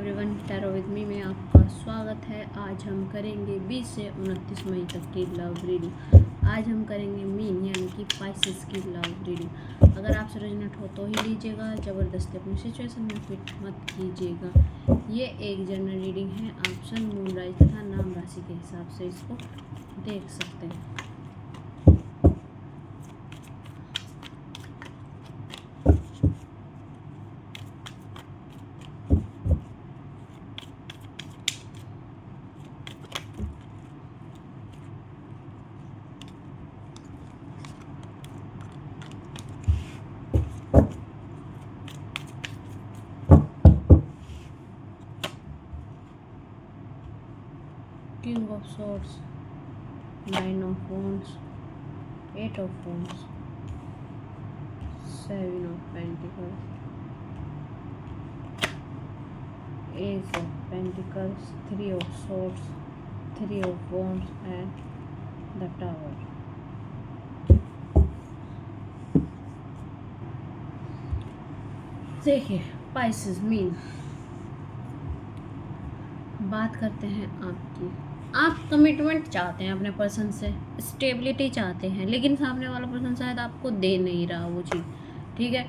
Everyone, tarot with me में आपका स्वागत है। आज हम करेंगे 20 से 29 मई तक की लव रीडिंग। आज हम करेंगे मीन यानी कि पाइसेस की लव रीडिंग। अगर आपसे रेजोनेट हो तो ही लीजिएगा, ज़बरदस्ती अपनी सिचुएशन में फिट मत कीजिएगा। ये एक जनरल रीडिंग है। आप सन, मून, राइज तथा नाम राशि के हिसाब से इसको देख सकते हैं। King of Swords, Nine of Wands, Eight of Wands, Seven of Pentacles, Ace of Pentacles, Three of Swords, Three of Wands and the Tower. देखिए, पाइसेस मीन बात करते हैं आपकी। आप कमिटमेंट चाहते हैं अपने पर्सन से, स्टेबिलिटी चाहते हैं, लेकिन सामने वाला पर्सन शायद आपको दे नहीं रहा वो चीज़। ठीक है,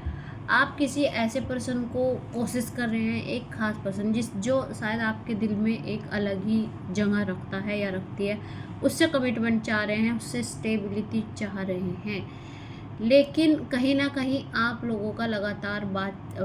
आप किसी ऐसे पर्सन को कोशिश कर रहे हैं, एक खास पर्सन जो शायद आपके दिल में एक अलग ही जगह रखता है या रखती है, उससे कमिटमेंट चाह रहे हैं, उससे स्टेबिलिटी चाह रहे हैं। लेकिन कहीं ना कहीं आप लोगों का लगातार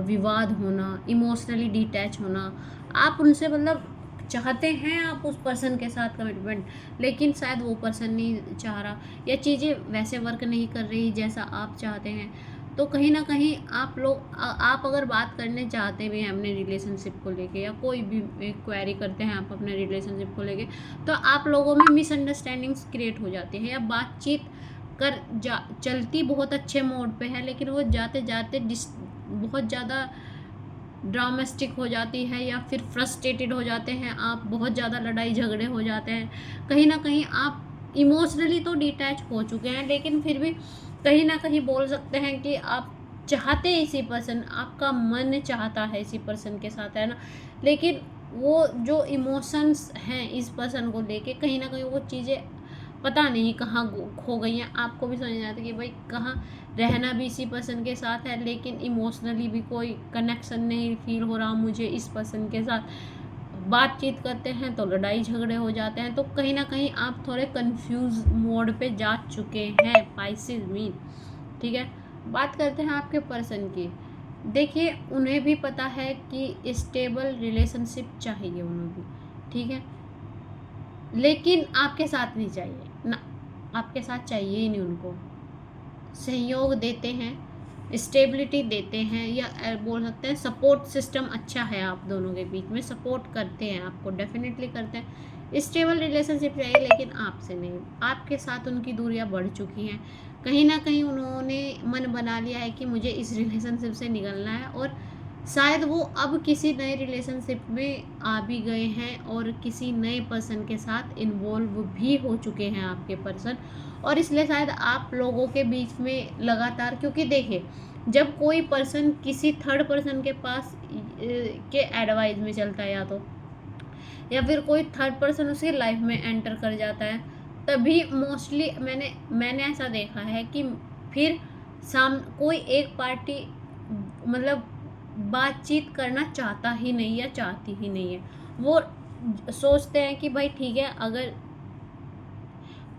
विवाद होना, इमोशनली डिटैच होना, आप उनसे मतलब चाहते हैं आप उस पर्सन के साथ कमिटमेंट, लेकिन शायद वो पर्सन नहीं चाह रहा या चीज़ें वैसे वर्क नहीं कर रही जैसा आप चाहते हैं। तो कहीं ना कहीं आप अगर बात करने चाहते भी हैं अपने रिलेशनशिप को लेके या कोई भी क्वेरी करते हैं आप अपने रिलेशनशिप को लेके, तो आप लोगों में मिसअंडरस्टैंडिंग्स क्रिएट हो जाती है या बातचीत चलती बहुत अच्छे मोड पे है, लेकिन वो जाते जाते बहुत ज़्यादा ड्रामेस्टिक हो जाती है या फिर फ्रस्ट्रेटेड हो जाते हैं आप, बहुत ज़्यादा लड़ाई झगड़े हो जाते हैं। कहीं ना कहीं आप इमोशनली तो डिटैच हो चुके हैं, लेकिन फिर भी कहीं ना कहीं बोल सकते हैं कि आप चाहते हैं इसी पर्सन, आपका मन चाहता है इसी पर्सन के साथ, है ना। लेकिन वो जो इमोशंस हैं इस पर्सन को लेके, कहीं ना कहीं वो चीज़ें पता नहीं कहाँ खो गई हैं। आपको भी समझ नहीं आता कि भाई कहाँ रहना भी इसी पर्सन के साथ है, लेकिन इमोशनली भी कोई कनेक्शन नहीं फील हो रहा मुझे इस पर्सन के साथ। बातचीत करते हैं तो लड़ाई झगड़े हो जाते हैं। तो कहीं ना कहीं आप थोड़े कंफ्यूज मोड पे जा चुके हैं पाइसेस मीन। ठीक है, बात करते हैं आपके पर्सन की। देखिए, उन्हें भी पता है कि स्टेबल रिलेशनशिप चाहिए उन्हें भी, ठीक है, लेकिन आपके साथ नहीं चाहिए ना, आपके साथ चाहिए ही नहीं उनको। सहयोग देते हैं, स्टेबिलिटी देते हैं, या बोल सकते हैं सपोर्ट सिस्टम अच्छा है आप दोनों के बीच में, सपोर्ट करते हैं आपको, डेफिनेटली करते हैं। स्टेबल रिलेशनशिप चाहिए, लेकिन आपसे नहीं। आपके साथ उनकी दूरियां बढ़ चुकी हैं। कहीं ना कहीं उन्होंने मन बना लिया है कि मुझे इस रिलेशनशिप से निकलना है, और शायद वो अब किसी नए रिलेशनशिप में आ भी गए हैं और किसी नए पर्सन के साथ इन्वॉल्व भी हो चुके हैं आपके पर्सन। और इसलिए शायद आप लोगों के बीच में लगातार, क्योंकि देखिए, जब कोई पर्सन किसी थर्ड पर्सन के पास के एडवाइस में चलता है, या फिर कोई थर्ड पर्सन उसकी लाइफ में एंटर कर जाता है, तभी मोस्टली मैंने ऐसा देखा है कि फिर कोई एक पार्टी मतलब बातचीत करना चाहता ही नहीं या चाहती ही नहीं है। वो सोचते हैं कि भाई ठीक है, अगर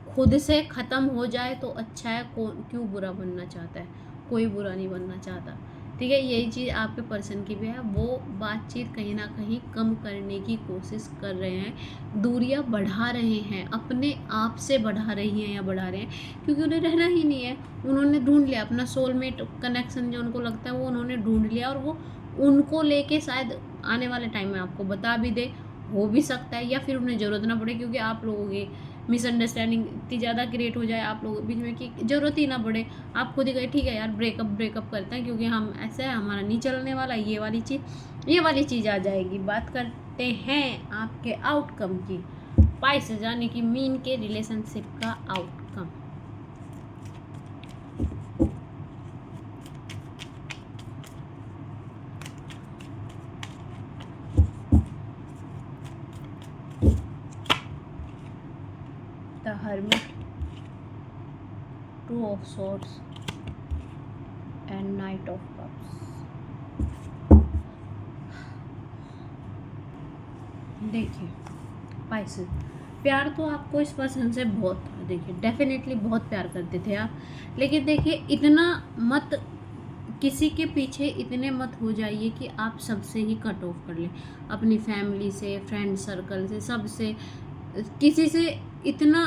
खुद से ख़त्म हो जाए तो अच्छा है, क्यों बुरा बनना चाहता है, कोई बुरा नहीं बनना चाहता। ठीक है, यही चीज़ आपके पर्सन की भी है। वो बातचीत कहीं ना कहीं कम करने की कोशिश कर रहे हैं, दूरियां बढ़ा रहे हैं, अपने आप से बढ़ा रही हैं या बढ़ा रहे हैं, क्योंकि उन्हें रहना ही नहीं है। उन्होंने ढूंढ लिया अपना सोलमेट कनेक्शन, जो उनको लगता है वो उन्होंने ढूंढ लिया, और वो उनको लेके शायद आने वाले टाइम में आपको बता भी दे, हो भी सकता है, या फिर उन्हें ज़रूरत ना पड़े, क्योंकि आप लोगों की मिसअंडरस्टैंडिंग इतनी ज़्यादा क्रिएट हो जाए आप लोगों के बीच में कि ज़रूरत ही ना पड़े। आप खुद ही कहे ठीक है यार, ब्रेकअप करते हैं, क्योंकि हम ऐसे है, हमारा नहीं चलने वाला, ये वाली चीज़ आ जाएगी। बात करते हैं आपके आउटकम की, पाइसेस यानी कि मीन के रिलेशनशिप का outcome. hermit, 2 of swords and knight of cups. देखिए पाइसेस, प्यार तो आपको इस पर्सन से बहुत था, देखिए डेफिनेटली बहुत प्यार करते थे आप, लेकिन देखिए इतना मत, किसी के पीछे इतने मत हो जाइए कि आप सबसे ही कट ऑफ कर लें, अपनी फैमिली से, फ्रेंड सर्कल से, सबसे, किसी से इतना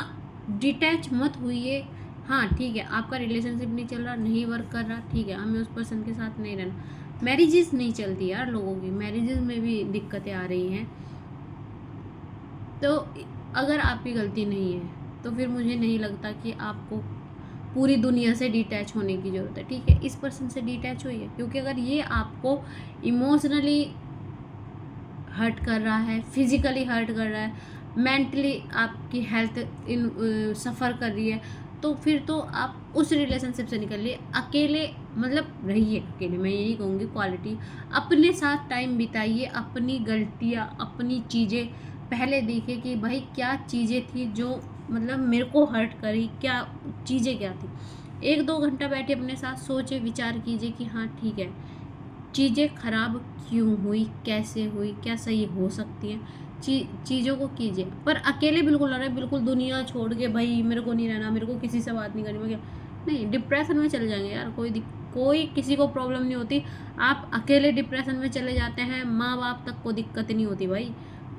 डिटैच मत हुइए। हाँ ठीक है, आपका रिलेशनशिप नहीं चल रहा, नहीं वर्क कर रहा, ठीक है, हमें उस पर्सन के साथ नहीं रहना। मैरिजेस नहीं चलती यार लोगों की, मैरिजेस में भी दिक्कतें आ रही हैं। तो अगर आपकी गलती नहीं है तो फिर मुझे नहीं लगता कि आपको पूरी दुनिया से डिटैच होने की ज़रूरत है, ठीक है। इस पर्सन से डिटैच होइए, क्योंकि अगर ये आपको इमोशनली हर्ट कर रहा है, फिजिकली हर्ट कर रहा है, मेंटली आपकी हेल्थ सफ़र कर रही है, तो फिर तो आप उस रिलेशनशिप से निकलिए, अकेले मतलब रहिए अकेले, मैं यही कहूँगी। क्वालिटी अपने साथ टाइम बिताइए, अपनी गलतियाँ, अपनी चीज़ें पहले देखिए कि भाई क्या चीज़ें थी जो मतलब मेरे को हर्ट करी, क्या चीज़ें क्या थी। 1-2 घंटा बैठे अपने साथ सोचे विचार कीजिए कि हाँ ठीक है, चीज़ें ख़राब क्यों हुई, कैसे हुई, क्या सही हो सकती है, चीज़ों को कीजिए। पर अकेले बिल्कुल ना रहे, बिल्कुल दुनिया छोड़ के भाई मेरे को नहीं रहना, मेरे को किसी से बात नहीं करनी, मैं क्या नहीं, डिप्रेशन में चले जाएंगे यार। कोई किसी को प्रॉब्लम नहीं होती, आप अकेले डिप्रेशन में चले जाते हैं, माँ बाप तक को दिक्कत नहीं होती भाई।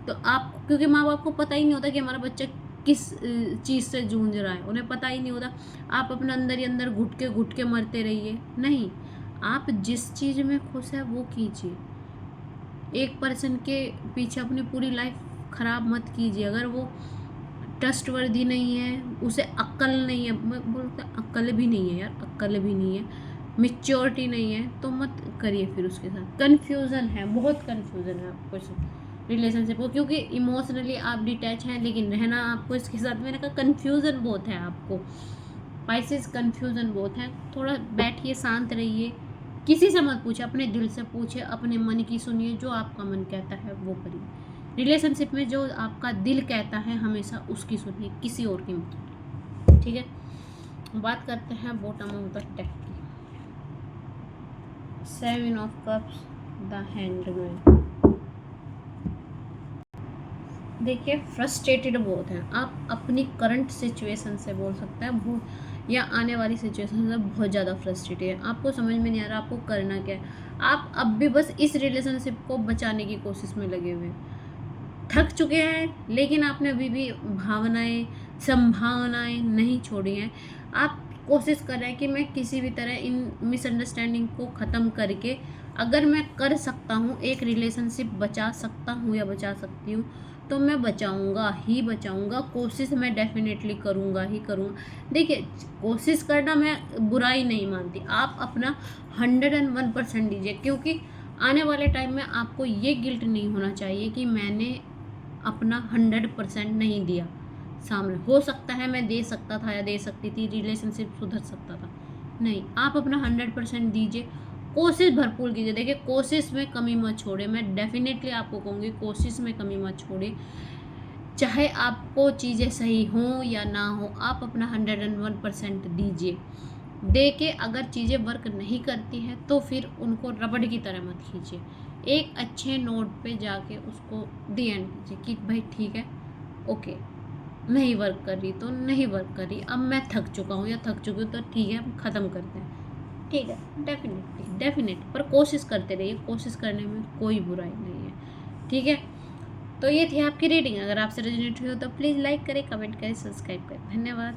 तो आप, क्योंकि माँ बाप को पता ही नहीं होता कि हमारा बच्चा किस चीज़ से जूझ रहा है, उन्हें पता ही नहीं होता। आप अपने अंदर ही अंदर घुट के मरते रहिए, नहीं, आप जिस चीज़ में खुश है वो कीजिए। एक पर्सन के पीछे अपनी पूरी लाइफ ख़राब मत कीजिए। अगर वो ट्रस्टवर्दी नहीं है, उसे अक्ल नहीं है, मैं बोलता अक्ल भी नहीं है यार, अक्ल भी नहीं है, मेच्योरिटी नहीं है, तो मत करिए फिर उसके साथ। कन्फ्यूज़न है, बहुत कन्फ्यूज़न है आपको इस रिलेशनशिप को, क्योंकि इमोशनली आप डिटैच हैं, लेकिन रहना आपको इसके साथ, मैंने कहा कन्फ्यूज़न बहुत है आपको। पाइसेस कन्फ्यूज़न बहुत है, थोड़ा बैठिए, शांत रहिए, किसी से मत पूछे, अपने दिल से पूछे, अपने मन की सुनिए, जो आपका मन कहता है वो करिए। रिलेशनशिप में जो आपका दिल कहता है हमेशा उसकी सुनिए, किसी और की मत, ठीक है। बात करते हैं बॉटम ऑफ द डेक की। 7 ऑफ कप्स, द हैंडमैन। देखिए फ्रस्ट्रेटेड बहुत हैं आप अपनी करंट सिचुएशन से, बोल सकते हैं वो, या आने वाली सिचुएशन से बहुत ज़्यादा फ्रस्ट्रेटेड है, आपको समझ में नहीं आ रहा आपको करना क्या है। आप अब भी बस इस रिलेशनशिप को बचाने की कोशिश में लगे हुए हैं, थक चुके हैं, लेकिन आपने अभी भी भावनाएं, संभावनाएं नहीं छोड़ी हैं। आप कोशिश कर रहे हैं कि मैं किसी भी तरह इन मिसअंडरस्टैंडिंग को ख़त्म करके, अगर मैं कर सकता हूँ, एक रिलेशनशिप बचा सकता हूँ या बचा सकती हूँ, तो मैं बचाऊंगा ही बचाऊंगा, कोशिश मैं डेफिनेटली करूंगा ही करूंगा। देखिए कोशिश करना मैं बुराई नहीं मानती, आप अपना 101% दीजिए, क्योंकि आने वाले टाइम में आपको ये गिल्ट नहीं होना चाहिए कि मैंने अपना 100% नहीं दिया सामने। हो सकता है मैं दे सकता था या दे सकती थी, रिलेशनशिप सुधर सकता था, नहीं, आप अपना 100% दीजिए, कोशिश भरपूर कीजिए। देखिए कोशिश में कमी मत छोड़े, मैं डेफिनेटली आपको कहूँगी कोशिश में कमी मत छोड़े, चाहे आपको चीज़ें सही हों या ना हो, आप अपना 101% दीजिए। दे के अगर चीज़ें वर्क नहीं करती हैं तो फिर उनको रबड़ की तरह मत खींचिए, एक अच्छे नोट पे जाके उसको दी एंड कीजिए कि भाई ठीक है, ओके, नहीं वर्क कर रही तो नहीं वर्क कर रही, अब मैं थक चुका हूँ या थक चुकी हूँ, तो ठीक है हम ख़त्म करते हैं, ठीक है। डेफिनेट पर कोशिश करते रहिए, कोशिश करने में कोई बुराई नहीं है, ठीक है। तो ये थी आपकी रीडिंग, अगर आपसे रेजोनेट हुई हो तो प्लीज़ लाइक करें, कमेंट करें, सब्सक्राइब करें। धन्यवाद।